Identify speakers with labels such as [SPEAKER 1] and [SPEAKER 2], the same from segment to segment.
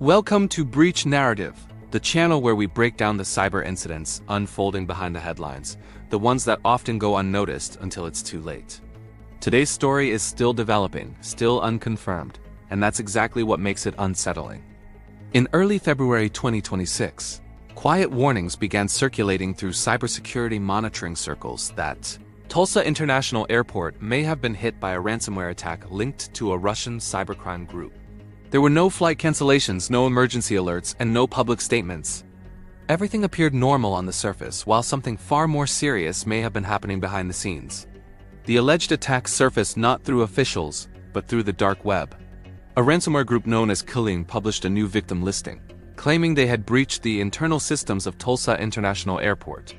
[SPEAKER 1] Welcome to Breach Narrative, the channel where we break down the cyber incidents unfolding behind the headlines, the ones that often go unnoticed until it's too late. Today's story is still developing, still unconfirmed, and that's exactly what makes it unsettling. In early February 2026, quiet warnings began circulating through cybersecurity monitoring circles that Tulsa International Airport may have been hit by a ransomware attack linked to a Russian cybercrime group. There were no flight cancellations, no emergency alerts, and no public statements. Everything appeared normal on the surface, while something far more serious may have been happening behind the scenes. The alleged attack surfaced not through officials, but through the dark web. A ransomware group known as Qilin published a new victim listing, claiming they had breached the internal systems of Tulsa International Airport.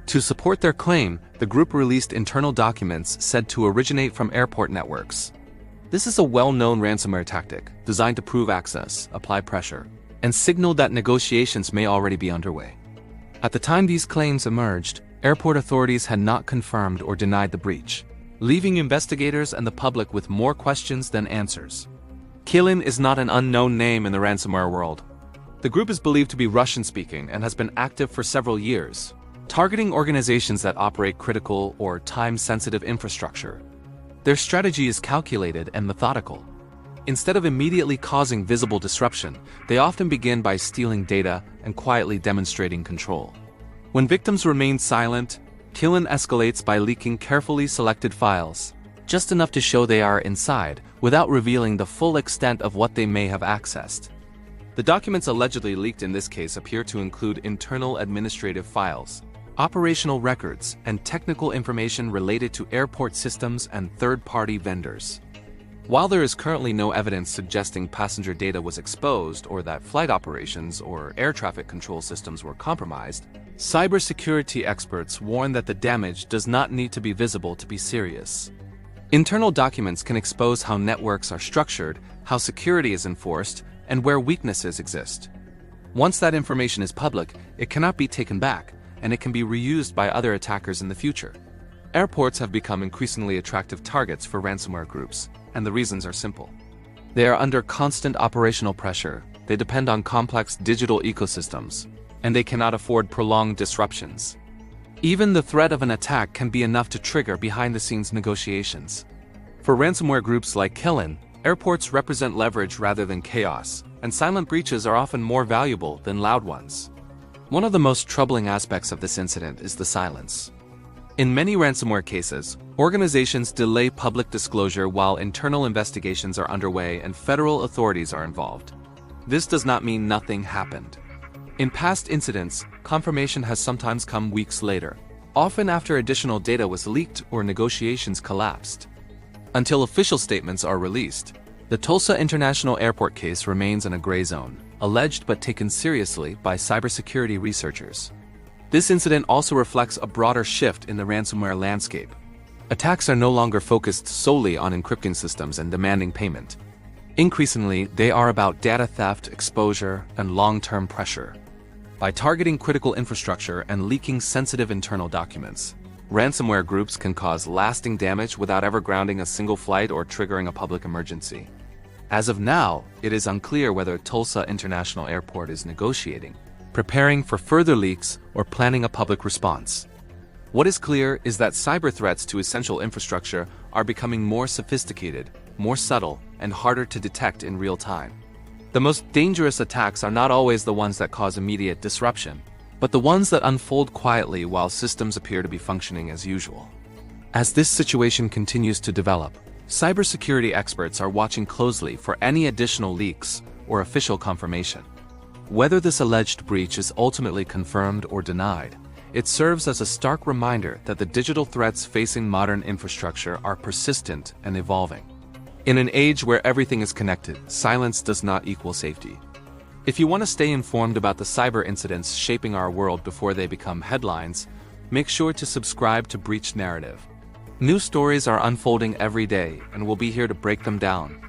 [SPEAKER 1] To support their claim, the group released internal documents said to originate from airport networks. This is a well-known ransomware tactic, designed to prove access, apply pressure, and signal that negotiations may already be underway. At the time these claims emerged, airport authorities had not confirmed or denied the breach, leaving investigators and the public with more questions than answers. Qilin is not an unknown name in the ransomware world. The group is believed to be Russian-speaking and has been active for several years, targeting organizations that operate critical or time-sensitive infrastructure. Their strategy is calculated and methodical. Instead of immediately causing visible disruption, they often begin by stealing data and quietly demonstrating control. When victims remain silent, Qilin escalates by leaking carefully selected files, just enough to show they are inside, without revealing the full extent of what they may have accessed. The documents allegedly leaked in this case appear to include internal administrative files, operational records, and technical information related to airport systems and third-party vendors. While there is currently no evidence suggesting passenger data was exposed or that flight operations or air traffic control systems were compromised, cybersecurity experts warn that the damage does not need to be visible to be serious. Internal documents can expose how networks are structured, how security is enforced, and where weaknesses exist. Once that information is public, it cannot be taken back, and it can be reused by other attackers in the future. Airports have become increasingly attractive targets for ransomware groups, and the reasons are simple. They are under constant operational pressure, they depend on complex digital ecosystems, and they cannot afford prolonged disruptions. Even the threat of an attack can be enough to trigger behind-the-scenes negotiations. For ransomware groups like Qilin, airports represent leverage rather than chaos, and silent breaches are often more valuable than loud ones. One of the most troubling aspects of this incident is the silence. In many ransomware cases, organizations delay public disclosure while internal investigations are underway and federal authorities are involved. This does not mean nothing happened. In past incidents, confirmation has sometimes come weeks later, often after additional data was leaked or negotiations collapsed. Until official statements are released, the Tulsa International Airport case remains in a gray zone, alleged but taken seriously by cybersecurity researchers. This incident also reflects a broader shift in the ransomware landscape. Attacks are no longer focused solely on encrypting systems and demanding payment. Increasingly, they are about data theft, exposure, and long-term pressure. By targeting critical infrastructure and leaking sensitive internal documents, ransomware groups can cause lasting damage without ever grounding a single flight or triggering a public emergency. As of now, it is unclear whether Tulsa International Airport is negotiating, preparing for further leaks, or planning a public response. What is clear is that cyber threats to essential infrastructure are becoming more sophisticated, more subtle, and harder to detect in real time. The most dangerous attacks are not always the ones that cause immediate disruption, but the ones that unfold quietly while systems appear to be functioning as usual. As this situation continues to develop, cybersecurity experts are watching closely for any additional leaks or official confirmation. Whether this alleged breach is ultimately confirmed or denied, it serves as a stark reminder that the digital threats facing modern infrastructure are persistent and evolving. In an age where everything is connected, silence does not equal safety. If you want to stay informed about the cyber incidents shaping our world before they become headlines, make sure to subscribe to Breach Narrative. New stories are unfolding every day, and we'll be here to break them down.